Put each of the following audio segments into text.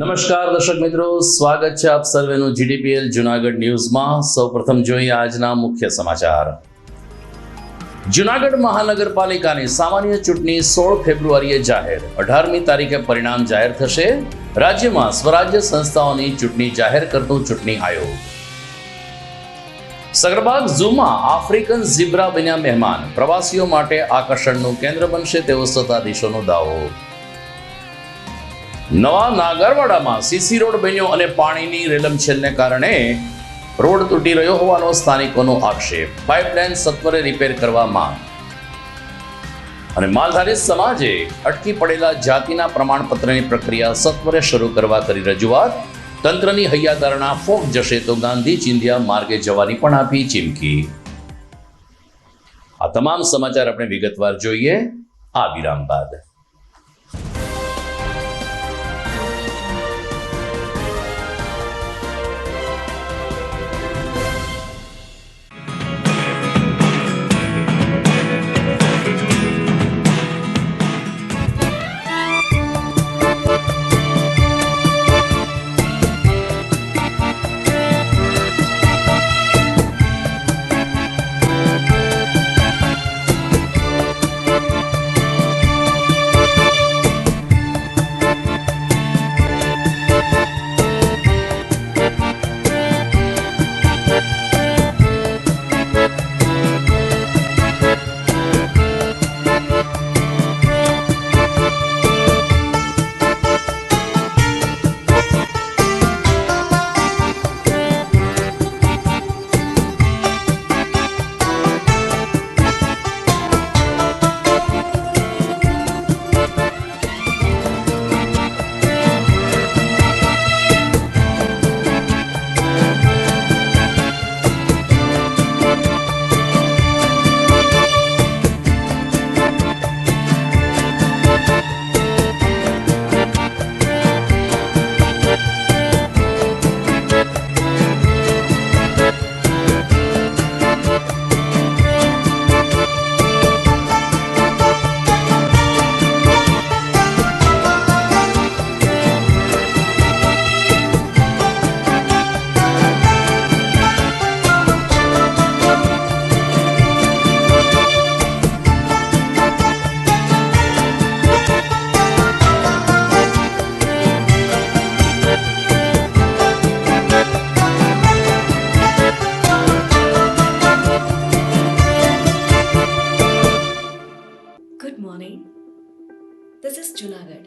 નમસ્કાર દર્શક મિત્રો, સ્વાગત છે આપ સર્વેનું જીડીપીએલ જુનાગઢ ન્યૂઝમાં। સૌપ્રથમ જોઈએ આજના મુખ્ય સમાચાર। જુનાગઢ મહાનગરપાલિકાની સામાન્ય ચૂંટણી 16 ફેબ્રુઆરીએ જાહેર। 18મી તારીખે પરિણામ જાહેર થશે। રાજ્યમાં સ્વરાજ્ય સંસ્થાઓની ચૂંટણી જાહેર કરતું ચૂંટણી આયોગ। સગર્બાગ ઝૂમાં આફ્રિકન ઝીબ્રા બન્યા મહેમાન। પ્રવાસીઓ માટે આકર્ષણનું કેન્દ્ર બનશે તેવો સત્તાધીશોનો દાવો। નવા નાગરવાડામાં સીસી રોડ બન્યો અને પાણીની રેલમછેલને કારણે રોડ તૂટી રહ્યો હોવાનો સ્થાનિકોનો આક્ષેપ। પાઇપલાઇન સત્વરે રિપેર કરવા માંગ। અને માલધારી સમાજે અટકી પડેલા જાતિના પ્રમાણપત્રની પ્રક્રિયા સત્વરે શરૂ કરવા કરી રજૂઆત। તંત્રની હૈયાધારણા ફોક જશે તો ગાંધી ચિંધ્યા માર્ગે જવાની પણ આપી ચીમકી। આ તમામ સમાચાર આપણે વિગતવાર જોઈએ આ વિરામ બાદ। Good morning. This is Junagadh.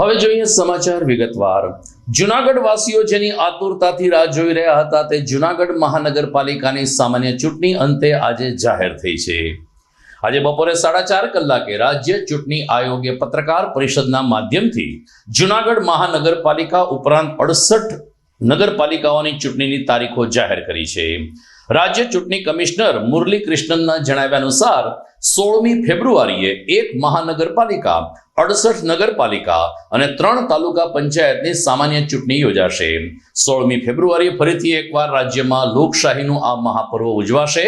હવે જોઈએ સમાચાર વિગતવાર। જુનાગઢ વાસીઓ જેની આતુરતાથી રાહ જોઈ રહ્યા હતા તે જુનાગઢ મહાનગરપાલિકાની સામાન્ય ચૂંટણી અંતે આજે જાહેર થઈ છે। આજે બપોરે 4:30 કલાકે રાજ્ય ચૂંટણી આયોગે પત્રકાર પરિષદના માધ્યમથી જુનાગઢ મહાનગરપાલિકા ઉપરાંત 68 નગરપાલિકાઓની ચૂંટણીની તારીખો જાહેર કરી છે। રાજ્ય ચૂંટણી કમિશનર મુરલી કૃષ્ણનના જણાવ્યા અનુસાર 16મી ફેબ્રુઆરીએ 1 મહાનગરપાલિકા, 68 નગરપાલિકા અને 3 તાલુકા પંચાયતની સામાન્ય ચૂંટણી યોજાશે। 16મી ફેબ્રુઆરીએ ફરીથી એકવાર રાજ્યમાં લોકશાહીનું આ મહાપર્વ ઉજવાશે।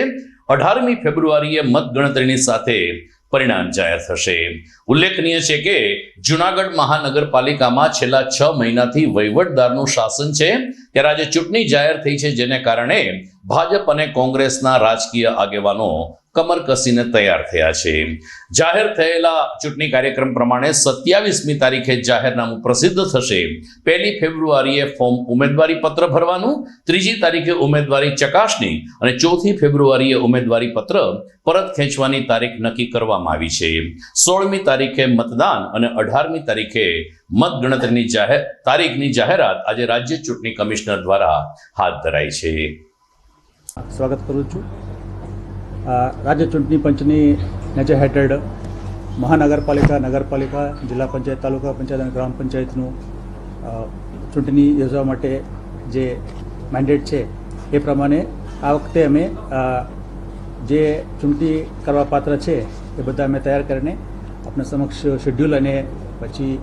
18મી ફેબ્રુઆરીએ મતગણતરીની સાથે પરિણામ જાહેર થશે. ઉલ્લેખનીય છે કે જૂનાગઢ મહાનગરપાલિકામાં છેલ્લા 6 મહિનાથી વહીવટદારનું શાસન છે, ત્યારે આજે ચૂંટણી જાહેર થઈ છે, જેને કારણે ભાજપ અને કોંગ્રેસના રાજકીય આગેવાનો કમર કસીને તૈયાર થયા છે. જાહેર થયેલા ચૂંટણી કાર્યક્રમ પ્રમાણે 27મી તારીખે જાહેરનામું પ્રસિદ્ધ થશે. 1 ફેબ્રુઆરીએ ફોર્મ ઉમેદવારી પત્ર ભરવાનું, 3જી તારીખે ઉમેદવારી ચકાસણી અને 4 ફેબ્રુઆરીએ ઉમેદવારી પત્ર પરત ખેંચવાની તારીખ નક્કી કરવામાં આવી છે. 16મી તારીખે મતદાન અને 18મી તારીખે મતગણતરીની તારીખની જાહેરાત આજે રાજ્ય ચૂંટણી કમિશનર દ્વારા હાથ ધરાઈ છે. સ્વાગત કરું છું. રાજ્ય ચૂંટણી પંચની નેચર હેઠળ મહાનગરપાલિકા, નગરપાલિકા, જિલ્લા પંચાયત, તાલુકા પંચાયત અને ગ્રામ પંચાયતનું ચૂંટણી યોજવા માટે જે મેન્ડેટ છે એ પ્રમાણે આ વખતે અમે જે ચૂંટણી કરવા પાત્ર છે એ બધા અમે તૈયાર કરીને આપણા સમક્ષ શેડ્યુલ અને પછી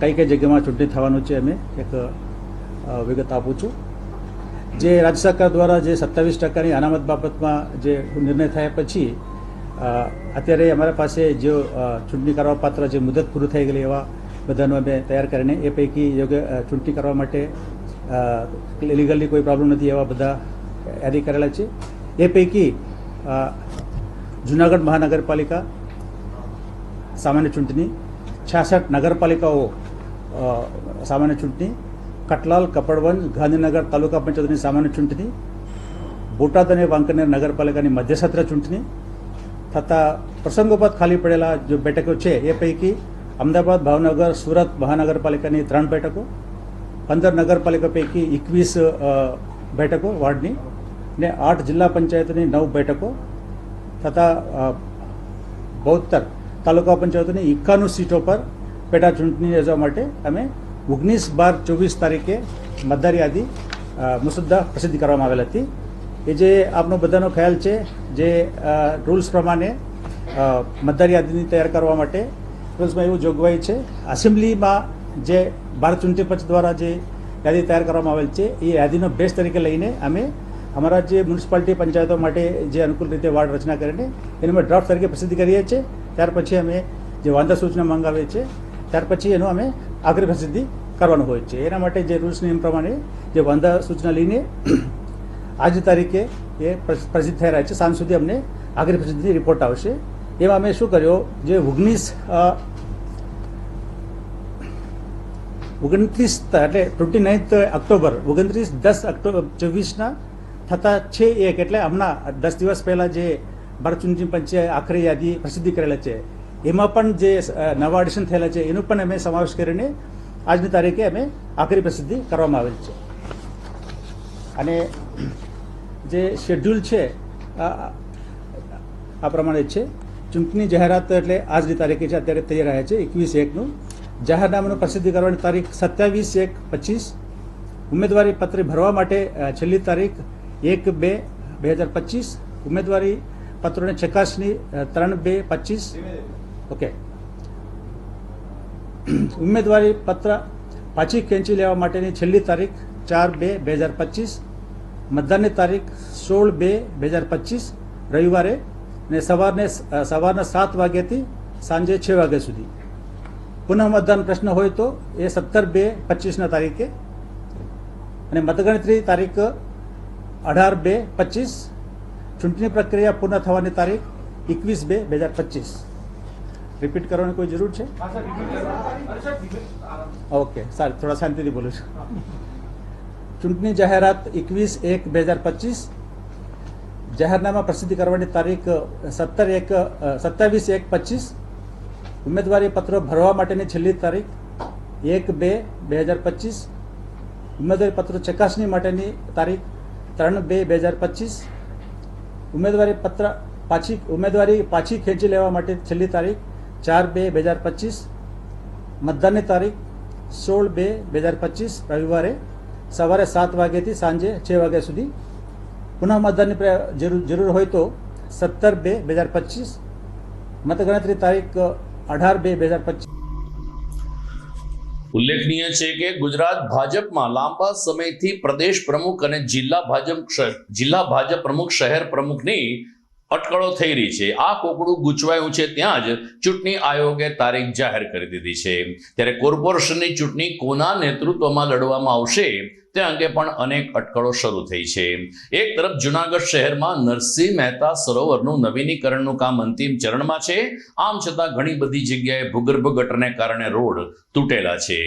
કઈ કઈ જગ્યામાં ચૂંટણી થવાનું છે અમે એક વિગત આપું છું. જે રાજ્ય સરકાર દ્વારા જે 27% અનામત બાબતમાં જે નિર્ણય થયા પછી અત્યારે અમારા પાસે જે ચૂંટણી કરવા પાત્ર જે મુદત પૂરું થઈ ગયેલી એવા બધાનું અમે તૈયાર કરીને એ પૈકી યોગ્ય ચૂંટણી કરવા માટે લીગલી કોઈ પ્રોબ્લેમ નથી એવા બધા યાદી કરેલા છે. એ પૈકી જૂનાગઢ મહાનગરપાલિકા સામાન્ય ચૂંટણી, 66 નગરપાલિકાઓ સામાન્ય ચૂંટણી, કટલાલ, કપડવંજ, ગાંધીનગર તાલુકા પંચાયતની સામાન્ય ચૂંટણી, બોટાદ અને વાંકાનેર નગરપાલિકાની મધ્યસત્ર ચૂંટણી તથા પ્રસંગોપાત ખાલી પડેલા જે બેઠકો છે એ પૈકી અમદાવાદ, ભાવનગર, સુરત મહાનગરપાલિકાની 3 બેઠકો, 15 નગરપાલિકા પૈકી 21 બેઠકો વોર્ડની ને 8 જિલ્લા પંચાયતની 9 બેઠકો તથા 72 તાલુકા પંચાયતની 51 સીટો પર પેટા ચૂંટણી યોજવા માટે અમે 19/12/24 તારીખે મતદાર યાદી મુસદ્દા પ્રસિદ્ધ કરવામાં આવેલ હતી. એ જે આપનો બધાનો ખ્યાલ છે, જે રૂલ્સ પ્રમાણે મતદાર યાદીની તૈયાર કરવા માટે રૂલ્સમાં એવું જોગવાઈ છે, એસેમ્બલીમાં જે ભારત ચૂંટણી પંચ દ્વારા જે યાદી તૈયાર કરવામાં આવેલ છે એ યાદીનો બેઝ તરીકે લઈને અમે અમારા જે મ્યુનિસિપાલિટી પંચાયતો માટે જે અનુકૂળ રીતે વાર્ડ રચના કરીને એનું અમે ડ્રાફ્ટ તરીકે પ્રસિદ્ધ કરીએ છીએ. ત્યાર પછી અમે જે વાંધા સૂચના મંગાવીએ છીએ, ત્યાર પછી એનું અમે આખરી પ્રસિદ્ધિ કરવાનું હોય છે. એના માટે જે રૂલ્સ નિયમ પ્રમાણે જે વાંધા સૂચના લઈને આજ તારીખે એ પ્રસિદ્ધ થઈ રહ્યા છે. સાંજ સુધી અમને આખરી પ્રસિદ્ધિ રિપોર્ટ આવશે. એમાં અમે શું કર્યો, જે 29 એટલે 29 ઓક્ટોબર 29/10/24 થતા 6/1 એટલે હમણાં 10 દિવસ પહેલાં જે ભારત ચૂંટણી પંચે આખરી યાદી પ્રસિદ્ધિ કરેલા છે એમાં પણ જે નવા એડિશન થયેલા છે એનું પણ અમે સમાવેશ કરીને આજની તારીખે અમે આખરી પ્રસિદ્ધિ કરવામાં આવેલ છે. અને જે શેડ્યુલ છે આ પ્રમાણે છે. ચૂંટણી જાહેરાત એટલે આજની તારીખે છે, અત્યારે થઈ રહ્યા છે 21/1નું. જાહેરનામાનું પ્રસિદ્ધિ કરવાની તારીખ 27/1/25. ઉમેદવારી પત્ર ભરવા માટે છેલ્લી તારીખ 1/2/2025. ઉમેદવારી પત્રોની ચકાસણી 3/2/25. ઓકે. ઉમેદવારી પત્ર પાછી ખેંચી લેવા માટેની છેલ્લી તારીખ 4/2/2025. મતદાનની તારીખ 16/2/2025 રવિવારે અને સવારના 7 વાગ્યાથી સાંજે 6 વાગ્યા સુધી. પુનઃ મતદાન પ્રશ્ન હોય તો એ 17/2/25 તારીખે અને મતગણતરી તારીખ 18/2/25. ચૂંટણી પ્રક્રિયા પૂર્ણ થવાની તારીખ 21/2/2025. રિપીટ કરવાની કોઈ જરૂર છે? ઓકે, સારું, થોડા શાંતિથી બોલું છું. ચૂંટણી જાહેરાત 21/1/2025. જાહેરનામા પ્રસિદ્ધિ કરવાની તારીખ 27/1/25. ઉમેદવારી પત્રો ભરવા માટેની છેલ્લી તારીખ 1/2/2025. ઉમેદવારી પત્રો ચકાસણી માટેની તારીખ 3/2/2025. ઉમેદવારી પાછી ખેંચી લેવા માટે છેલ્લી તારીખ 4/2/2025. મતદાનની તારીખ 16/2/2025 રવિવારે સવારે 7 વાગ્યાથી સાંજે 6 વાગ્યા સુધી. પુનઃ મતદાનની જરૂર હોય તો 17/2/2025. મતગણતરી તારીખ 18/2/2025. ઉલ્લેખનીય છે કે ગુજરાત ભાજપમાં લાંબા સમયથી પ્રદેશ પ્રમુખ અને જિલ્લા ભાજપ પ્રમુખ, શહેર પ્રમુખની અટકળો થઈ રહી છે. આ કોકડું ગૂંચવાયું છે ત્યાં જ ચૂંટણી આયોગે તારીખ જાહેર કરી દીધી છે. ત્યારે કોર્પોરેશનની ચૂંટણી કોના નેતૃત્વમાં લડવામાં આવશે તે અંગે પણ અનેક અટકળો શરૂ થઈ છે. એક તરફ જુનાગઢ શહેરમાં નરસિંહ મહેતા સરોવરનું નવીનીકરણનું કામ અંતિમ ચરણમાં છે. આમ છતાં ઘણી બધી જગ્યાએ ભૂગર્ભ ગટરને કારણે રોડ તૂટેલા છે.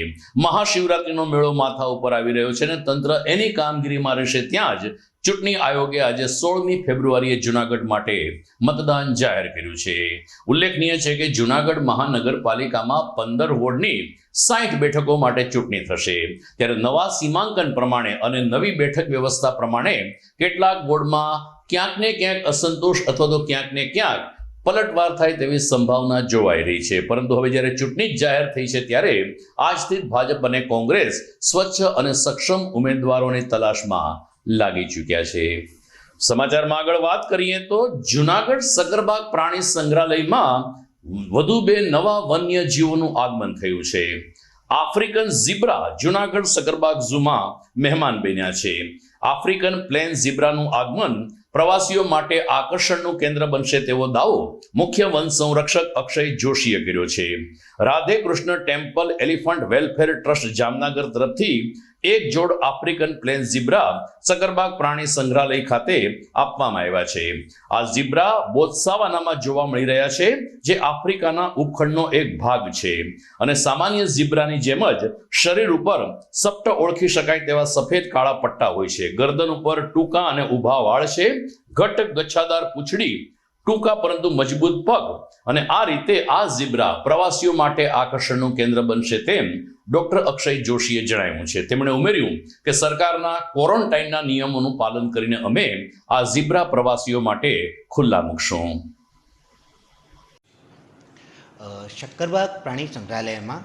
મહાશિવરાત્રીનો મેળો માથા ઉપર આવી રહ્યો છે અને તંત્ર એની કામગીરીમાં રહેશે ત્યાં જ ચૂંટણી આયોગે આજે 16મી ફેબ્રુઆરીએ જુનાગઢ માટે મતદાન જાહેર કર્યું છે. ઉલ્લેખનીય છે કે જુનાગઢ મહાનગરપાલિકામાં 15 વોર્ડની 60 બેઠકો માટે ચૂંટણી થશે. ત્યારે નવા સીમાંકન પ્રમાણે અને નવી બેઠક વ્યવસ્થા પ્રમાણે કેટલાક વોર્ડમાં ક્યાંક ને ક્યાંક અસંતોષ અથવા તો ક્યાંક ને ક્યાંક પલટવાર થાય તેવી સંભાવના જોવાઈ રહી છે. પરંતુ હવે જ્યારે ચૂંટણી જ જાહેર થઈ છે ત્યારે આજથી જ ભાજપ અને કોંગ્રેસ સ્વચ્છ અને સક્ષમ ઉમેદવારોની તલાશમાં લાગી ચૂક્યા છે. સમાચારમાં આગળ વાત કરીએ તો જુનાગઢ સકરબાગ પ્રાણી સંગ્રહાલયમાં વધુ 2 નવા વન્ય જીવોનું આગમન થયું છે. આફ્રિકન ઝીબ્રા જુનાગઢ સકરબાગ ઝૂમાં મહેમાન બન્યા છે. આફ્રિકન પ્લેન ઝીબ્રાનું આગમન પ્રવાસીઓ માટે આકર્ષણનું કેન્દ્ર બનશે તેવો દાવો મુખ્ય વન સંરક્ષક અક્ષય જોશીએ કર્યો છે. Radhe Krishna temple elephant welfare trust Jamnagar તરફથી એક જોડ આફ્રિકન પ્લેન ઝીબ્રા સકરબાગ પ્રાણી સંગ્રહાલય ખાતે આપવામાં આવ્યા છે. આ ઝીબ્રા બોત્સવાનામાં જોવા મળી રહ્યા છે, જે આફ્રિકાના ઉપખંડનો એક ભાગ છે અને સામાન્ય ઝીબ્રાની જેમ જ શરીર ઉપર સપ્ટ ઓળખી શકાય તેવા સફેદ કાળા પટ્ટા હોય છે. ગરદન ઉપર ટૂંકા અને ઊભા વાળ છે, ઘટ્ટ ગચ્છાદાર પૂંછડી, ટૂંકા પરંતુ મજબૂત પગ અને આ રીતે આ ઝીબ્રા પ્રવાસીઓ માટે આકર્ષણનું કેન્દ્ર બનશે તેમ ડોક્ટર અક્ષય જોશીએ જણાવ્યું છે. તેમણે ઉમેર્યું કે સરકારના ક્વોરન્ટાઇનના નિયમોનું પાલન કરીને અમે આ ઝીબ્રા પ્રવાસીઓ માટે ખુલ્લા મૂકશું. શક્કરબાગ પ્રાણી સંગ્રહાલયમાં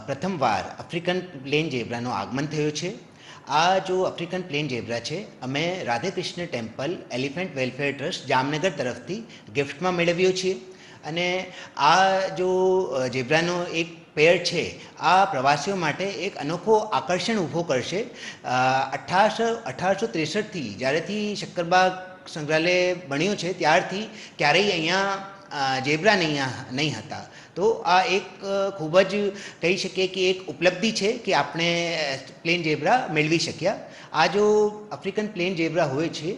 પ્રથમવાર આફ્રિકન પ્લેન ઝેબ્રાનું આગમન થયું છે. આ જો આફ્રિકન પ્લેન ઝેબ્રા છે, અમે Radhekrishna temple elephant welfare trust Jamnagar તરફથી ગિફ્ટમાં મેળવ્યો છે અને આ જો ઝેબ્રાનો એક પેર છે, આ પ્રવાસીઓ માટે એક અનોખો આકર્ષણ ઊભો કરશે. 1863થી જ્યારેથી શક્કરબાગ સંગ્રહાલય બન્યું છે ત્યારથી ક્યારેય અહીંયા ઝેબ્રા નહીં હતા. તો આ એક ખૂબ જ કહી શકીએ કે એક ઉપલબ્ધિ છે કે આપણે પ્લેન ઝેબ્રા મેળવી શક્યા. આ જો આફ્રિકન પ્લેન ઝેબ્રા હોય છે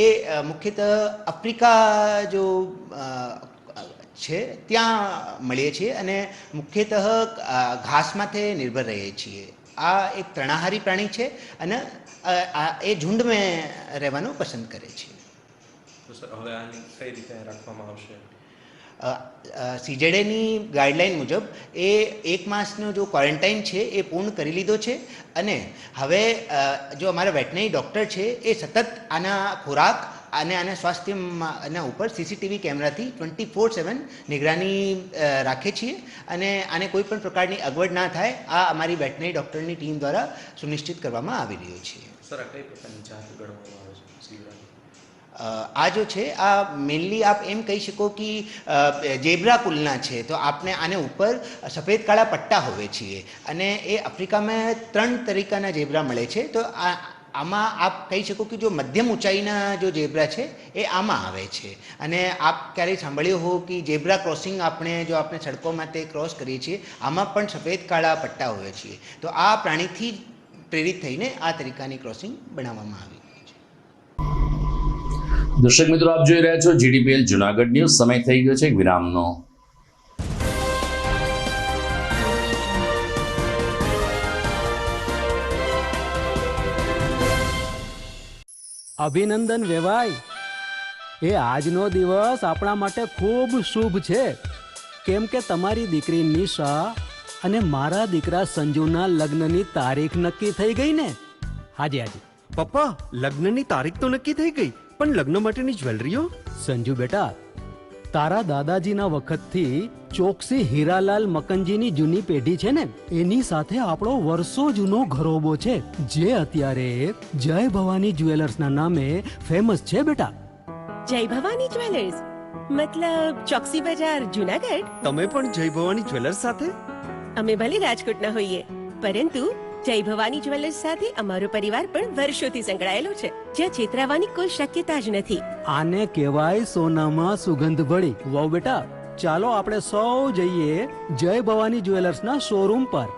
એ મુખ્યતઃ આફ્રિકા જો છે ત્યાં મળીએ છીએ અને મુખ્યતઃ ઘાસમાંથી નિર્ભર રહીએ છીએ. આ એક તૃણાહારી પ્રાણી છે અને એ ઝુંડમાં રહેવાનું પસંદ કરે છે. તો સર હવે આની કઈ રીતે રાખવામાં આવશે? સીજેડેની ગાઈડલાઇન મુજબ એ 1 માસનો જો ક્વોરન્ટાઇન છે એ પૂર્ણ કરી લીધો છે અને હવે જો અમારા વેટનરી ડૉક્ટર છે એ સતત આના ખોરાક અને આના સ્વાસ્થ્યના ઉપર સીસીટીવી કેમેરાથી 24/7 નિગરાની રાખે છીએ અને આને કોઈ પણ પ્રકારની અગવડ ના થાય આ અમારી વેટનરી ડૉક્ટરની ટીમ દ્વારા સુનિશ્ચિત કરવામાં આવી રહ્યું છે. સર આ કઈ પ્રકારની જાત ગણવામાં આવે છે ઝીબ્રાની? આ જો છે આ મેઇનલી આપ એમ કહી શકો કે ઝેબ્રા કુલના છે, તો આપને આને ઉપર સફેદ કાળા પટ્ટા હોય છે અને એ આફ્રિકામાં 3 તરીકાના ઝેબ્રા મળે છે. તો આમાં આપ કહી શકો કે જો મધ્યમ ઊંચાઈના જો ઝેબ્રા છે એ આમાં આવે છે. અને આપ ક્યારેય સાંભળ્યું હો કે ઝેબ્રા ક્રોસિંગ આપણે સડકોમાં તે ક્રોસ કરીએ છીએ, આમાં પણ સફેદ કાળા પટ્ટા હોય છે. તો આ પ્રાણીથી પ્રેરિત થઈને આ તરીકાની ક્રોસિંગ બનાવવામાં આવી. દર્શક મિત્રો, આપ જોઈ રહ્યા છો GDPL જુનાગઢ ન્યૂઝ. સમય થઈ ગયો છે વિરામનો. અભિનંદન વેવાય, એ આજનો દિવસ આપણા માટે ખૂબ શુભ છે, કેમ કે તમારી દીકરી નિશા અને મારા દીકરા સંજુના લગ્નની તારીખ નક્કી થઈ ગઈ ને. હાજી હાજી પપ્પા, લગ્નની તારીખ તો નક્કી થઈ ગઈ, પણ લગ્ન માટેની જ્વેલરીઓ? સંજુ બેટા, તારા દાદાજીના વખતથી ચોકસી હીરાલાલ મકનજીની જૂની પેઢી છે ને, એની સાથે આપણો વર્ષો જૂનો ઘરોબો છે, જે અત્યારે જય ભવાની જ્વેલર્સના નામે ફેમસ છે બેટા. જય ભવાની જ્વેલર્સ મતલબ ચોકસી બજાર જુનાગઢ? તમે પણ જય ભવાની જ્વેલર્સ સાથે? અમે ભલે રાજકોટના હોઈએ, પરંતુ જય ભવાની જ્વેલર્સ સાથે અમારો પરિવાર પણ વર્ષોથી સંકળાયેલો છે. જ્યાં છેતરાવાની કોઈ શક્યતા જ નથી. આને કહેવાય સોનામાં સુગંધ ભળી. વહુ બેટા, ચાલો આપણે સૌ જઈએ જય ભવાની જ્વેલર્સના શોરૂમ પર.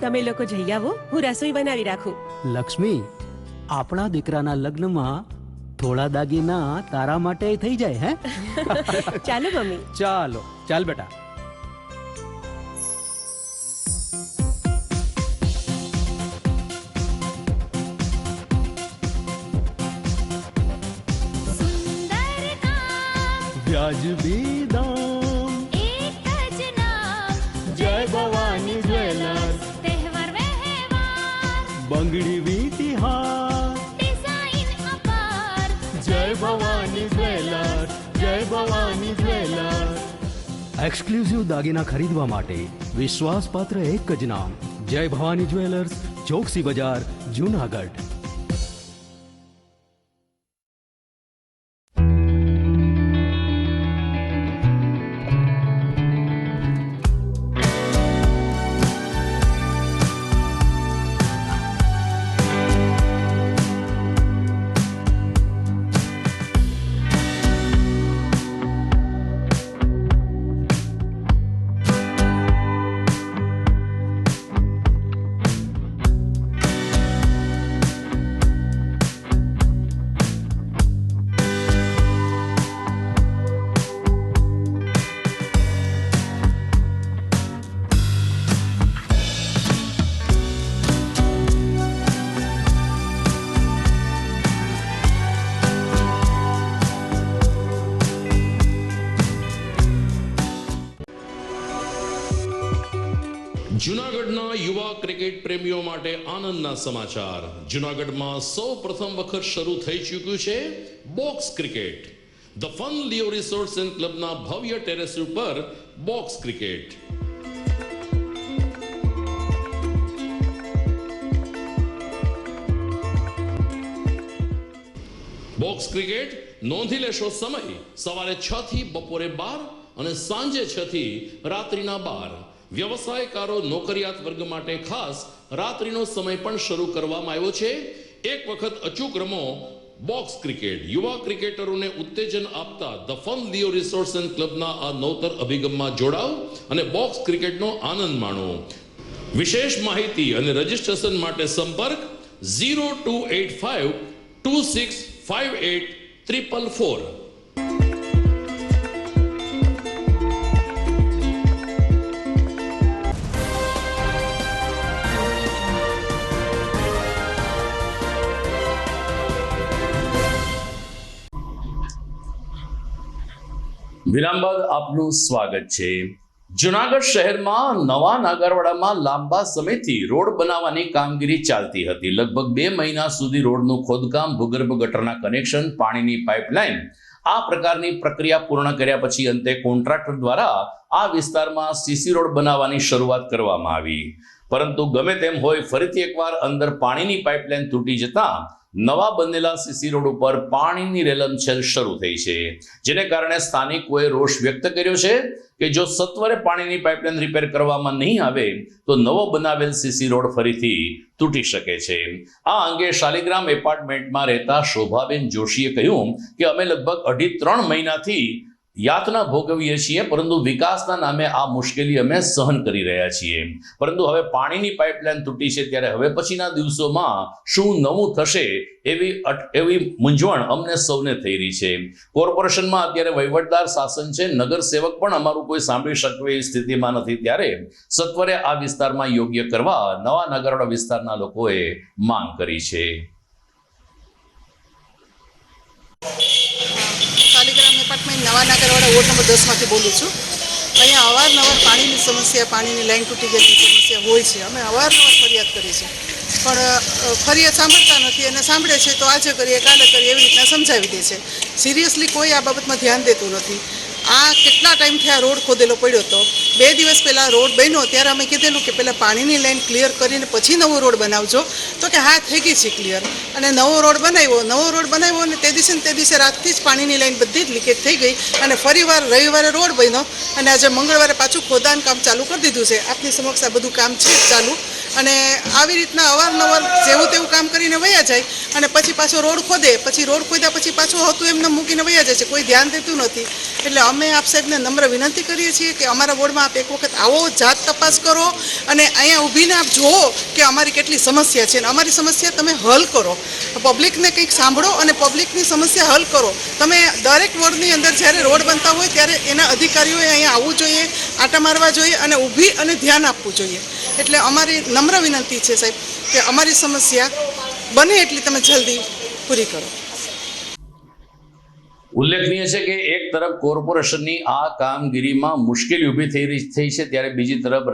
તમે લોકો જઈ આવો, હું રસોઈ બનાવી રાખું. લક્ષ્મી, આપણા દીકરાના લગ્નમાં થોડા દાગીના તારા માટે થઈ જાય. હે ચાલો મમ્મી. ચાલો ચાલ બેટા. વ્યાજબી દામ, જય ભવાની જ્વેલર્સ, બંગડી વીટી હાર, જય ભવાની જ્વેલર્સ, જય ભવાની જ્વેલર્સ. એક્સક્લુઝિવ દાગીના ખરીદવા માટે વિશ્વાસપાત્ર એક જ નામ, જય ભવાની જ્વેલર્સ, ચોકસી બજાર, જૂનાગઢ. જૂનાગઢના યુવા ક્રિકેટ પ્રેમીઓ માટે આનંદના સમાચાર. જૂનાગઢમાં સૌ પ્રથમ વખત શરૂ થઈ ચૂક્યું છે box cricket. The fun Leo resorts and ક્લબના ભવ્ય ટેરેસ ઉપર બોક્સ ક્રિકેટ. બોક્સ ક્રિકેટ નોંધી લેશો સમય સવારે 6 થી બપોરે 12 અને સાંજે 6 થી રાત્રિના 12. વ્યવસાયકારો નોકરિયાત વર્ગ માટે ખાસ રાત્રિનો સમય પણ શરૂ કરવામાં આવ્યો છે. એક વખત અચૂક રમો બોક્સ ક્રિકેટ. યુવા ક્રિકેટરોને ઉત્તેજન આપતા the fun Leo resorts and ક્લબના આ નવતર અભિગમમાં જોડાઓ અને બોક્સ ક્રિકેટનો આનંદ માણો. વિશેષ માહિતી અને રજીસ્ટ્રેશન માટે સંપર્ક 0285 2658 444. વિરામ બાદ આપનું સ્વાગત છે. જૂનાગઢ શહેરમાં નવા નાગરવાડામાં લાંબા સમયથી રોડ બનાવવાની કામગીરી ચાલતી હતી. લગભગ 2 મહિના સુધી રોડનું ખોદકામ, ભૂગર્ભ ગટરના કનેક્શન, પાણીની પાઇપલાઇન આ પ્રકારની પ્રક્રિયા પૂર્ણ કર્યા પછી અંતે કોન્ટ્રાક્ટર દ્વારા આ વિસ્તારમાં સીસી રોડ બનાવવાની શરૂઆત કરવામાં આવી. પરંતુ ગમે તેમ હોય ફરીથી એકવાર અંદર પાણીની પાઇપલાઇન તૂટી જતા નવા બનેલા સીસી રોડ ઉપર પાણીની રેલમછેલ શરૂ થઈ છે, જેને કારણે સ્થાનિકોએ રોષ વ્યક્ત કર્યો છે કે જો સત્વરે પાણીની પાઇપલાઇન રિપેર કરવામાં નહીં આવે તો નવો બનાવેલ સીસી રોડ ફરીથી તૂટી શકે છે. આ અંગે શાલિગ્રામ એપાર્ટમેન્ટમાં રહેતા શોભાબેન જોશીએ કહ્યું કે અમે લગભગ 2.5-3 મહિનાથી યાતના ભોગવીએ છીએ, પરંતુ વિકાસના નામે આ મુશ્કેલી અમે સહન કરી રહ્યા છીએ. પરંતુ હવે પાણીની પાઇપલાઇન તૂટી છે ત્યારે હવે પછીના દિવસોમાં શું નવું થશે એવી મૂંઝવણ અમને સૌને થઈ રહી છે. કોર્પોરેશનમાં અત્યારે વહીવટદાર શાસન છે, નગરસેવક પણ અમારું કોઈ સાંભળી શકે એવી સ્થિતિમાં નથી, ત્યારે સત્વરે આ વિસ્તારમાં યોગ્ય કરવા નવા નાગરવાડા વિસ્તારના લોકોએ માંગ કરી છે. નવા નાગરવાડા વોર્ડ નંબર 10માંથી બોલું છું. અહીંયા અવારનવાર પાણીની સમસ્યા, પાણીની લાઈન તૂટી ગયેલી સમસ્યા હોય છે. અમે અવારનવાર ફરિયાદ કરી છે, પણ ફરિયાદ સાંભળતા નથી, અને સાંભળે છે તો આજે કરીએ કાલે કરીએ એવી રીતના સમજાવી દે છે. સિરિયસલી કોઈ આ બાબતમાં ધ્યાન દેતું નથી. આ કેટલા ટાઈમથી આ રોડ ખોદેલો પડ્યો હતો. 2 દિવસ પહેલાં રોડ બન્યો ત્યારે અમે કીધેલું કે પહેલાં પાણીની લાઈન ક્લિયર કરીને પછી નવો રોડ બનાવજો, તો કે હા થઈ ગઈ છે ક્લિયર. અને નવો રોડ બનાવ્યો અને તે દિવસે રાતથી જ પાણીની લાઈન બધી જ લીકેજ થઈ ગઈ, અને ફરીવાર રવિવારે રોડ બન્યો અને આજે મંગળવારે પાછું ખોદાણ કામ ચાલુ કરી દીધું છે. આપની સમક્ષ આ બધું કામ છે ચાલુ. અને આવી રીતના અવારનવાર જેવું તેવું કામ કરીને વયા જાય અને પછી પાછો રોડ ખોદે, પછી રોડ ખોદ્યા પછી પાછું હતું એમને મૂકીને વયા જાય છે, કોઈ ધ્યાન દેતું નથી. એટલે અમે આપ સાહેબને નમ્ર વિનંતી કરીએ છીએ કે અમારા વોર્ડમાં આપ એક વખત આવો, જાત તપાસ કરો અને અહીંયા ઊભીને આપ જુઓ કે અમારી કેટલી સમસ્યા છે અને અમારી સમસ્યા તમે હલ કરો. પબ્લિકને કંઈક સાંભળો અને પબ્લિકની સમસ્યા હલ કરો. તમે દરેક વોર્ડની અંદર જ્યારે રોડ બનતા હોય ત્યારે એના અધિકારીઓએ અહીંયા આવવું જોઈએ, આંટા મારવા જોઈએ અને ઊભી અને ધ્યાન આપવું જોઈએ. એટલે અમારી નમ્ર વિનંતી છે સાહેબ કે અમારી સમસ્યા બને એટલી તમે જલ્દી પૂરી કરો. ઉલ્લેખનીય છે કે એક તરફ કોર્પોરેશનની આ કામગીરીમાં મુશ્કેલી ઊભી થઈ છે, ત્યારે બીજી તરફ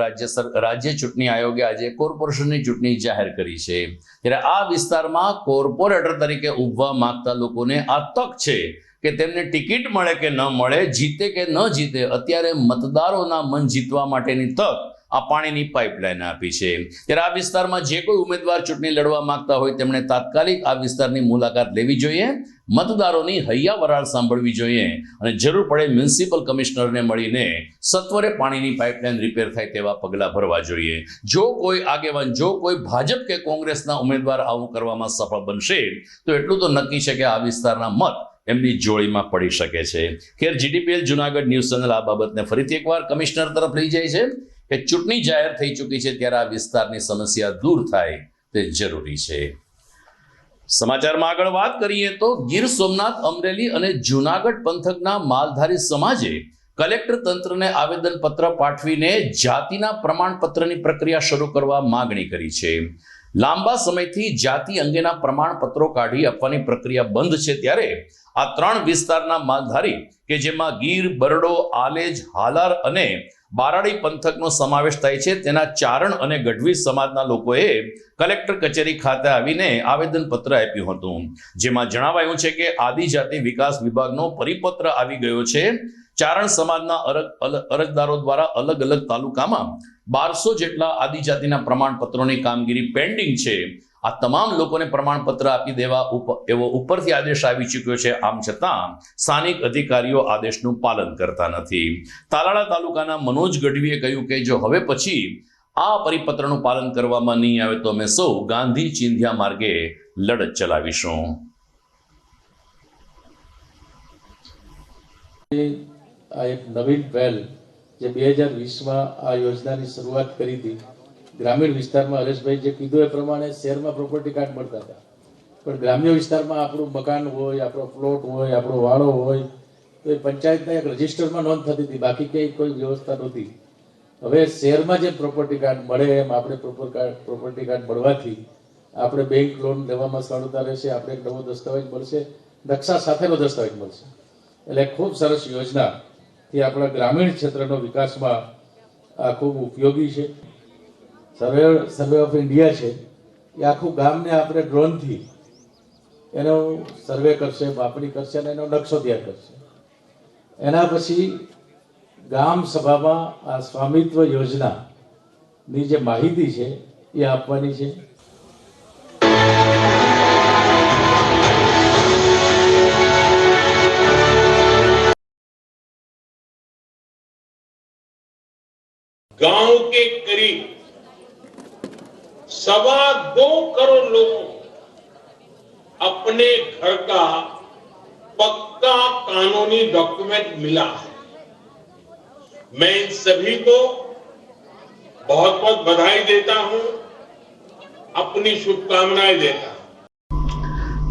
રાજ્ય ચૂંટણી આયોગે આજે કોર્પોરેશનની ચૂંટણી જાહેર કરી છે. ત્યારે આ વિસ્તારમાં કોર્પોરેટર તરીકે ઉભવા માંગતા લોકોને આ તક છે કે તેમને ટિકિટ મળે કે ન મળે, જીતે કે ન જીતે, અત્યારે મતદારોના મન જીતવા માટેની તક આ પાણીની પાઇપલાઇન આપી છે. ત્યારે આ વિસ્તારમાં જે કોઈ ઉમેદવાર ચૂંટણી લડવા માંગતા હોય તેમણે તાત્કાલિક આ વિસ્તારની મુલાકાત લેવી જોઈએ, મતદારોની હૈયા વરાળ સાંભળવી જોઈએ અને જરૂર પડે મ્યુનિસિપલ કમિશનરને મળીને સત્વરે પાણીની પાઇપલાઇન રિપેર થાય તેવા પગલાં ભરવા જોઈએ. જો કોઈ આગેવાન, જો કોઈ ભાજપ કે કોંગ્રેસના ઉમેદવાર આવું કરવામાં સફળ બનશે તો એટલું તો નક્કી છે કે આ વિસ્તારના મત એમની જોડીમાં પડી શકે છે. ખેર, GTPL જુનાગઢ ન્યૂઝ ચેનલ આ બાબતને ફરીથી એકવાર કમિશનર તરફ લઈ જાય છે કે ચૂંટણી જાહેર થઈ ચૂકી છે ત્યારે આ વિસ્તારની સમસ્યા દૂર થાય તે જરૂરી છે. સમાચારમાં આગળ વાત કરીએ તો ગીર સોમનાથ, અમરેલી અને જુનાગઢ પંથકના માલધારી સમાજે કલેક્ટર તંત્રને આવેદનપત્ર પાઠવીને જાતિના પ્રમાણપત્રની પ્રક્રિયા શરૂ કરવા માંગણી કરી છે. લાંબા સમયથી જાતિ અંગેના પ્રમાણપત્રો કાઢી આપવાની પ્રક્રિયા બંધ છે, ત્યારે આ 3 વિસ્તારના માલધારી કે જેમાં ગીર, બરડો, આલેજ, હાલાર અને બારાડી પંથકનો સમાવેશ થાય છે તેના ચારણ અને ગઢવી સમાજના લોકોએ કલેક્ટર કચેરી ખાતે આવીને આવેદનપત્ર આપ્યું હતું, જેમાં જણાવાયું છે કે આદિજાતિ વિકાસ વિભાગનો પરિપત્ર આવી ગયો છે. ચારણ સમાજના અરજદારો દ્વારા અલગ અલગ તાલુકામાં 1200 જેટલા આદિજાતિના પ્રમાણપત્રોની કામગીરી પેન્ડિંગ છે. આ તમામ લોકોને પ્રમાણપત્ર આપી દેવા એવો ઉપરથી આદેશ આવી ચૂક્યો છે. આમ છતાં સ્થાનિક અધિકારીઓ આદેશનું પાલન કરતા નથી. તાલાળા તાલુકાના મનોજ ગઢવીએ કહ્યું કે જો હવે પછી આ પરિપત્રનું પાલન કરવામાં નહીં આવે તો અમે સૌ ગાંધી ચિંધ્યા માર્ગે લડત ચલાવીશું. આ એક નવીન પહેલ જે 2020માં આ યોજનાની શરૂઆત કરી હતી. ગ્રામીણ વિસ્તારમાં હરેશભાઈ જે કીધું એ પ્રમાણે શહેરમાં પ્રોપર્ટી કાર્ડ મળતા હતા, પણ ગ્રામ્ય વિસ્તારમાં આપણું મકાન હોય, આપણો પ્લોટ હોય, આપણો વાડો હોય તો એ પંચાયતના એક રજિસ્ટરમાં નોંધ થતી હતી, બાકી કંઈ કોઈ વ્યવસ્થા નહોતી. હવે શહેરમાં જે પ્રોપર્ટી કાર્ડ મળે એમ આપણે પ્રોપર્ટી કાર્ડ મળવાથી આપણે બેંક લોન લેવામાં સરળતા રહેશે, આપણે એક નવો દસ્તાવેજ મળશે, નકશા સાથેનો દસ્તાવેજ મળશે. એટલે ખૂબ સરસ યોજનાથી આપણા ગ્રામીણ ક્ષેત્રનો વિકાસમાં આ ખૂબ ઉપયોગી છે. સર્વે ઓફ ઇન્ડિયા છે એ આખું ગામને આપણે ડ્રોનથી એનો સર્વે કરશે, માપણી કરશે અને એનો નકશો તૈયાર કરશે. એના પછી ગામ સભામાં આ સ્વામિત્વ યોજનાની જે માહિતી છે એ આપવાની છે. गांव के करीब 2.25 करोड़ लोगों अपने घर का पक्का कानूनी डॉक्यूमेंट मिला है. मैं इन सभी को बहुत बहुत बधाई देता हूं, अपनी शुभकामनाएं देता हूं.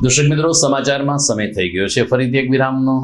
દર્શક મિત્રો, સમાચારમાં સમય થઈ ગયો છે ફરીથી એક વિરામનો.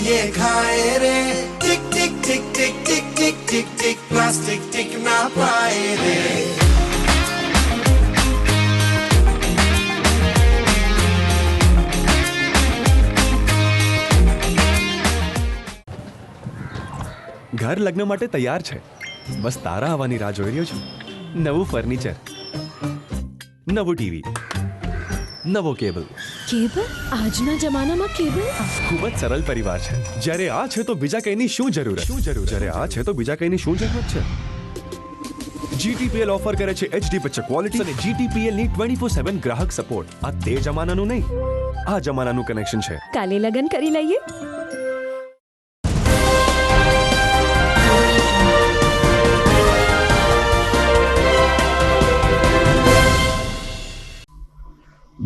ये खाए रे टिक टिक टिक टिक टिक टिक टिक टिक प्लास्टिक टिक ना पाए रे ઘર લગ્ન માટે તૈયાર છે, બસ તારા આવવાની રાહ જોઈ રહ્યો છું. નવું ફર્નિચર, નવું ટીવી, નવો કેબલ. કેબલ? આજના જમાનામાં કેબલ? ખૂબ જ સરળ પરિવાર છે. જ્યારે આ છે તો બીજા કઈની શું જરૂર? જ્યારે આ છે તો બીજા કઈની શું જરૂરત છે? GTPL ઓફર કરે છે HD પિક્ચર ક્વોલિટી અને GTPL ની 24/7 ગ્રાહક સપોર્ટ. આ તે જમાનાનું નહીં, આ જમાનાનું કનેક્શન છે. કાલે લગન કરી લઈએ.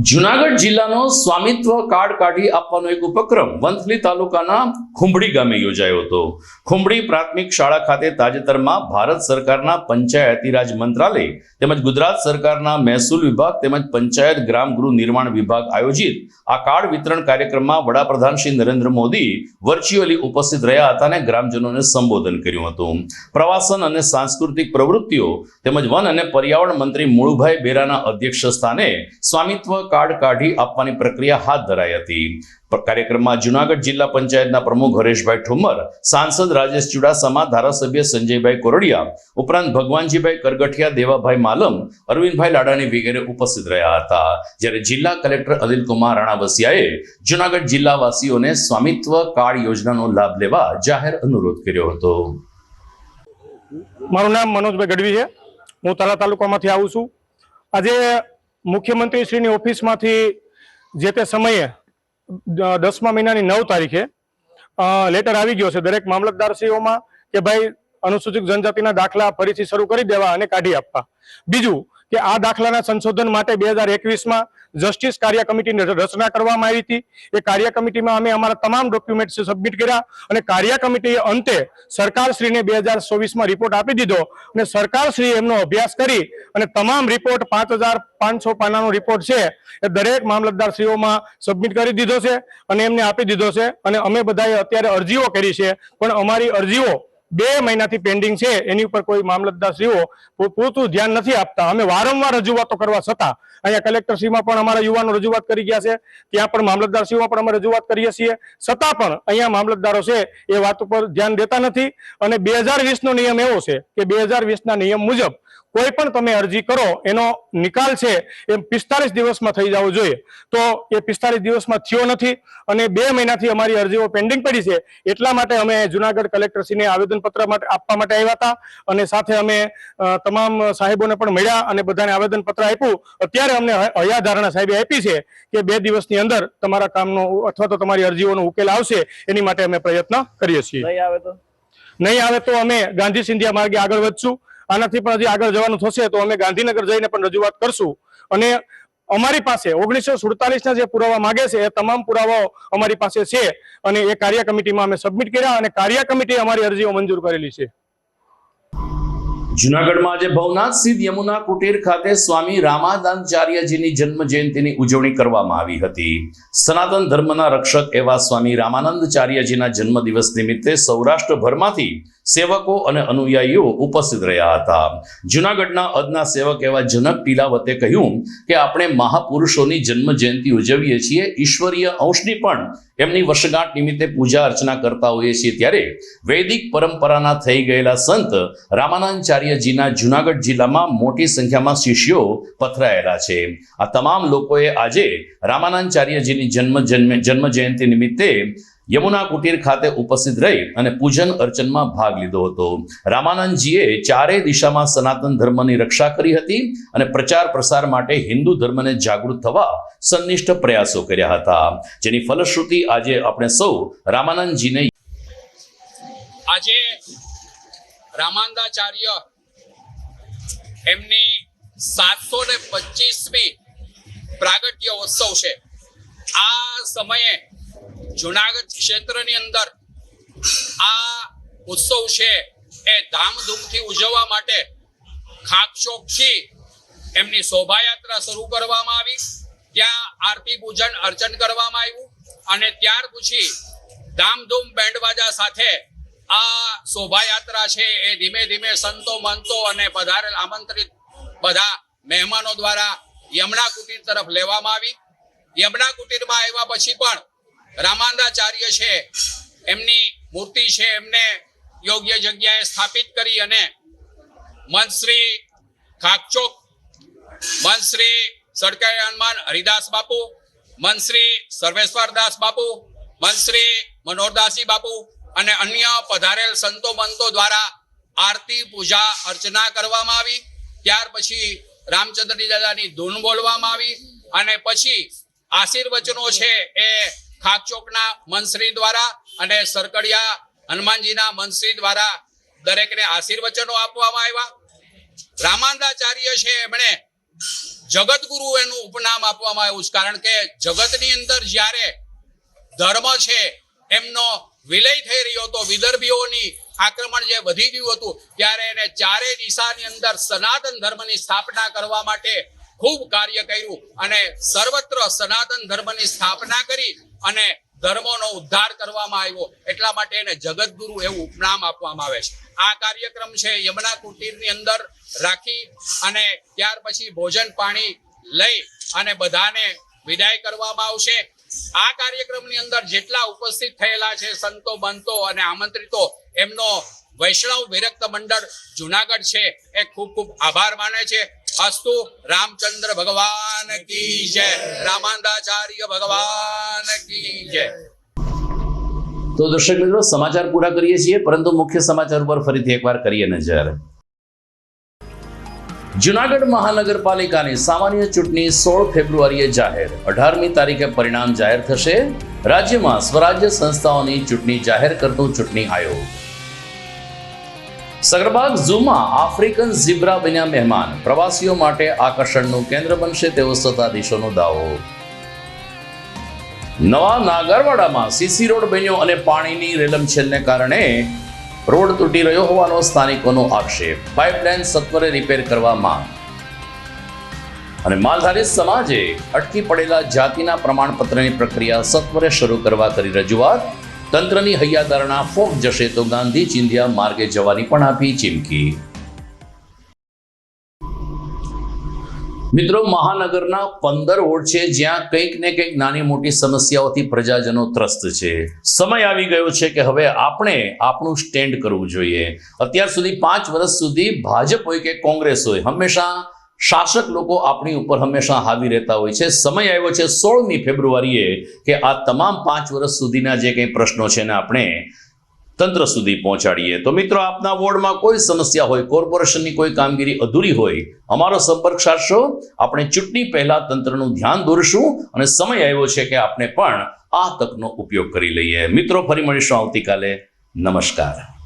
જુનાગઢ જિલ્લાનો સ્વામિત્વ કાર્ડ કાઢી આપવાનો એક ઉપક્રમ વંથલી તાલુકાના ખુંબડી ગામે યોજાયો હતો. ખુંબડી પ્રાથમિક શાળા ખાતે તાજેતરમાં ભારત સરકારના પંચાયતી રાજ મંત્રાલય તેમજ ગુજરાત સરકારના મહેસૂલ વિભાગ તેમજ પંચાયત ગ્રામ ગૃહ નિર્માણ વિભાગ આયોજિત આ કાર્ડ વિતરણ કાર્યક્રમમાં વડાપ્રધાન શ્રી નરેન્દ્ર મોદી વર્ચ્યુઅલી ઉપસ્થિત રહ્યા હતા અને ગ્રામજનોને સંબોધન કર્યું હતું. પ્રવાસન અને સાંસ્કૃતિક પ્રવૃત્તિઓ તેમજ વન અને પર્યાવરણ મંત્રી મુળુભાઈ બેરાના અધ્યક્ષ સ્થાને સ્વામિત્વ કાર્ડ કાઢી આપવાની પ્રક્રિયા હાથ ધરાઈ હતી. કાર્યક્રમમાં જુનાગઢ જિલ્લા પંચાયતના પ્રમુખ હરેશભાઈ ઠુમ્મર, સાંસદ રાજેશ ચુડાસમા, ધારાસભ્ય સંજયભાઈ કોરડિયા ઉપરાંત ભગવાનજીભાઈ કરગઠિયા, દેવાભાઈ માલમ, અરવિંદભાઈ લાડાણી વગેરે ઉપસ્થિત રહ્યા હતા. જ્યારે જિલ્લા કલેક્ટર અનિલકુમાર રાણાવસિયાએ જુનાગઢ જિલ્લાવાસીઓને સ્વામિત્વ કાર્ડ યોજનાનો લાભ લેવા જાહેર અનુરોધ કર્યો હતો. મારું નામ મનોજભાઈ ગઢવી છે. હું તળા તાલુકામાંથી આવું છું. આજે મુખ્યમંત્રી શ્રીની ઓફિસમાંથી જે તે સમયે 10મા મહિનાની 9 તારીખે લેટર આવી ગયો છે દરેક મામલતદારશ્રીઓમાં કે ભાઈ અનુસૂચિત જનજાતિના દાખલા ફરીથી શરૂ કરી દેવા અને કાઢી આપવા. બીજું કે આ દાખલાના સંશોધન માટે 2021માં જસ્ટિસ કાર્ય કમિટીની રચના કરવામાં આવી હતી. એ કાર્ય કમિટીમાં અમે અમારા તમામ ડોક્યુમેન્ટ સબમિટ કર્યા અને કાર્ય કમિટીએ અંતે સરકારશ્રીને 2024માં રિપોર્ટ આપી દીધો અને સરકારશ્રીએ એમનો અભ્યાસ કરી અને તમામ રિપોર્ટ 5500 પાનાનો રિપોર્ટ છે એ દરેક મામલતદારશ્રીઓમાં સબમિટ કરી દીધો છે અને એમને આપી દીધો છે. અને અમે બધાએ અત્યારે અરજીઓ કરી છે, પણ અમારી અરજીઓ 2 મહિનાથી પેન્ડિંગ છે. એની ઉપર કોઈ મામલતદારશ્રીઓ પૂરતું ધ્યાન નથી આપતા. અમે વારંવાર રજૂઆતો કરવા છતાં અહીંયા કલેક્ટરશ્રીમાં પણ અમારા યુવાનો રજૂઆત કરી ગયા છે, ત્યાં પણ મામલતદારશ્રીમાં પણ અમે રજૂઆત કરીએ છીએ, છતાં પણ અહીંયા મામલતદારો છે એ વાત ઉપર ધ્યાન દેતા નથી. અને 2020નો નિયમ એવો છે કે 2020ના નિયમ મુજબ કોઈ પણ તમે અરજી કરો એનો નિકાલ છે એ 45 દિવસમાં થઈ જવો જોઈએ. તો એ 45 દિવસમાં થયો નથી અને 2 મહિનાથી અમારી અરજીઓ પેન્ડિંગ પડી છે. એટલા માટે અમે જુનાગઢ કલેક્ટરશ્રીને આવેદનપત્ર આપવા માટે આવ્યા હતા અને સાથે અમે તમામ સાહેબોને પણ મળ્યા અને બધાને આવેદનપત્ર આપ્યું. અત્યારે અમને હયાધારણા સાહેબે આપી છે કે 2 દિવસની અંદર તમારા કામનો અથવા તો તમારી અરજીઓનો ઉકેલ આવશે. એની માટે અમે પ્રયત્ન કરીએ છીએ. નહીં આવે તો અમે ગાંધી સિંધિયા માર્ગે આગળ વધશું. આનાથી પણ હજી આગળ જવાનું થશે તો અમે ગાંધીનગર જઈને પણ રજૂઆત કરશું. અને અમારી પાસે 1947ના જે પુરાવા માંગે છે એ તમામ પુરાવાઓ અમારી પાસે છે અને એ કાર્ય કમિટીમાં અમે સબમિટ કર્યા અને કાર્ય કમિટીએ અમારી અરજીઓ મંજૂર કરેલી છે. જુનાગઢમાં આજે ભવનાથ સ્થિત યમુના કુટીર ખાતે સ્વામી રામાનંદાચાર્યજીની જન્મ જયંતિની ઉજવણી કરવામાં આવી હતી. સનાતન ધર્મના રક્ષક એવા સ્વામી રામાનંદાચાર્યજીના જન્મદિવસ નિમિત્તે સૌરાષ્ટ્રભરમાંથી સેવકો અને અનુયાયીઓ ઉપસ્થિત રહ્યા હતા. જુનાગઢના અદના સેવક એવા જનક ટીલાવતે કહ્યું કે આપણે મહાપુરુષોની જન્મ જયંતિ ઉજવીએ છીએ, ઈશ્વરીય અંશની પણ એમની વર્ષગાંઠ નિમિત્તે પૂજા અર્ચના કરતા હોઈએ છીએ. ત્યારે વૈદિક પરંપરાના થઈ ગયેલા સંત રામાનંદાચાર્યજીના જુનાગઢ જિલ્લામાં મોટી સંખ્યામાં શિષ્યો પથરાયેલા છે. આ તમામ લોકોએ આજે રામાનંદાચાર્યજીની જન્મ જયંતિ નિમિત્તે યમુના કુટીર ખાતે ઉપસ્થિત રહી અને પૂજન અર્ચનમાં ભાગ લીધો હતો. રામાનંદજીએ ચારેય દિશામાં સનાતન ધર્મની રક્ષા કરી હતી અને પ્રચાર પ્રસાર માટે હિન્દુ ધર્મને જાગૃત થવા સંનિષ્ઠ પ્રયાસો કર્યા હતા, જેની ફલશ્રુતિ આજે આપણે સૌ રામાનંદજીને આજે રામાનંદાચાર્ય એમની 725મી પ્રાગટ્ય ઉત્સવ છે. આ સમયે જુનાગઢ ક્ષેત્રની અંદર આ ઉત્સવ છે એ ધામધૂમથી ઉજવવા માટે ખાકચોકથી એમની શોભાયાત્રા શરૂ કરવામાં આવી. ત્યાં આરતી પૂજન અર્ચન કરવામાં આવ્યું અને ત્યાર પછી ધામધૂમ બેન્ડવાજા સાથે આ શોભાયાત્રા છે એ ધીમે ધીમે સંતો મંતો અને પધારેલ આમંત્રિત બધા મહેમાનો દ્વારા યમુના કુટીર તરફ લેવામાં આવી. યમુના કુટીરમાં આવ્યા પછી પણ રામાનંદાચાર્ય છે એમની મૂર્તિ છે એમને યોગ્ય જગ્યાએ સ્થાપિત કરી અને મંત્રી ખાકચોક, મંત્રી સડકાઈ હનુમાન હરિદાસ બાપુ, મંત્રી સર્વેશ્વરદાસ બાપુ, મંત્રી મનોહરદાસજી બાપુ અને અન્ય પધારેલ સંતો મંતો દ્વારા આરતી પૂજા અર્ચના કરવામાં આવી. ત્યાર પછી રામચંદ્રજી દાદાની ધૂન બોલવામાં આવી અને પછી આશીર્વચનો છે એ ખાકચોકના મંત્રી દ્વારા અને સરકડિયા હનુમાનજીના મંત્રી દ્વારા દરેકને આશીર્વચનો આપવામાં આવ્યા. રામાનંદાચાર્ય છે એમણે જગતગુરુ એનું ઉપનામ આપવામાં આવ્યું છે, કારણ કે જગતની અંદર જ્યારે ધર્મ છે એમનો વિલય થઈ રહ્યો હતો, વિદર્ભીઓની આક્રમણ જે વધી ગયું હતું, ત્યારે એને ચારે દિશાની અંદર સનાતન ધર્મની સ્થાપના કરવા માટે ખૂબ કાર્ય કર્યું અને સર્વત્ર સનાતન ધર્મની સ્થાપના કરી અને ધર્મોનો ઉદ્ધાર કરવામાં આવ્યો. એટલા માટે એને જગતગુરુ એવું ઉપનામ આપવામાં આવે છે. આ કાર્યક્રમ છે યમુના કુટીરની અંદર રાખી અને ત્યાર પછી ભોજન પાણી લઈ અને બધાને વિદાય કરવામાં આવશે. આ કાર્યક્રમની અંદર જેટલા ઉપસ્થિત થયેલા છે સંતો બંતો અને આમંત્રિતો, એમનો વૈષ્ણવ વિરક્ત મંડળ જુનાગઢ છે એ ખૂબ ખૂબ આભાર માને છે. અસ્તુ રામચંદ્ર ભગવાન કી જય, રામાનંદાચાર્ય ભગવાન કી જય. તો દર્શક મિત્રો, સમાચાર પૂરા કરીએ છીએ, પરંતુ મુખ્ય સમાચાર પર ફરીથી એકવાર કરીએ નજર. જુનાગઢ મહાનગરપાલિકાની સામાન્ય ચૂંટણી 16 ફેબ્રુઆરીએ જાહેર. 18મી તારીખે પરિણામ જાહેર થશે. રાજ્યમાં સ્વરાજ્ય સંસ્થાઓની ચૂંટણી જાહેર કરતું ચૂંટણી આયોગ. સગર્ભાગ ઝૂમાં આફ્રિકન ઝીબ્રા બન્યા મહેમાન. પ્રવાસીઓ માટે આકર્ષણનું કેન્દ્ર બનશે તેવો સત્તાધીશોનો દાવો. નવા નાગરવાડામાં સીસી રોડ બન્યો અને પાણીની રેલમછેલને કારણે રોડ તૂટી રહ્યો હોવાનો સ્થાનિકોનો આક્ષેપ. પાઇપલાઇન સત્વરે રિપેર કરવા માંગ. અને માલધારી સમાજે અટકી પડેલા જાતિના પ્રમાણપત્રની પ્રક્રિયા સત્વરે શરૂ કરવા કરી રજૂઆત. તંત્રની હૈયાધારણા ફોક જશે તો ગાંધી ચિંધ્યા માર્ગે જવાની પણ આપી ચીમકી. મિત્રો, મહાનગરના 15 વોર્ડ છે જ્યાં કંઈક ને કંઈક નાની મોટી સમસ્યાઓથી પ્રજાજનો ત્રસ્ત છે. સમય આવી ગયો છે કે હવે આપણે આપણું સ્ટેન્ડ કરવું જોઈએ. અત્યાર સુધી 5 વર્ષ સુધી ભાજપ હોય કે કોંગ્રેસ હોય, હંમેશા શાસક લોકો આપણી ઉપર હંમેશા હાવી રહેતા હોય છે. સમય આવ્યો છે 16મી ફેબ્રુઆરીએ કે આ તમામ 5 વર્ષ સુધીના જે કંઈ પ્રશ્નો છે ને આપણે તંત્ર સુધી પહોંચાડીએ. તો મિત્રો, આપના વોર્ડમાં કોઈ સમસ્યા હોય, કોર્પોરેશનની કોઈ કામગીરી અધૂરી હોય, અમારો સંપર્ક સાધશો. આપણે ચૂંટણી પહેલા તંત્રનું ધ્યાન દોરશું અને સમય આવ્યો છે કે આપણે પણ આ તકનો ઉપયોગ કરી લઈએ. મિત્રો, ફરી મળીશું આવતીકાલે. નમસ્કાર.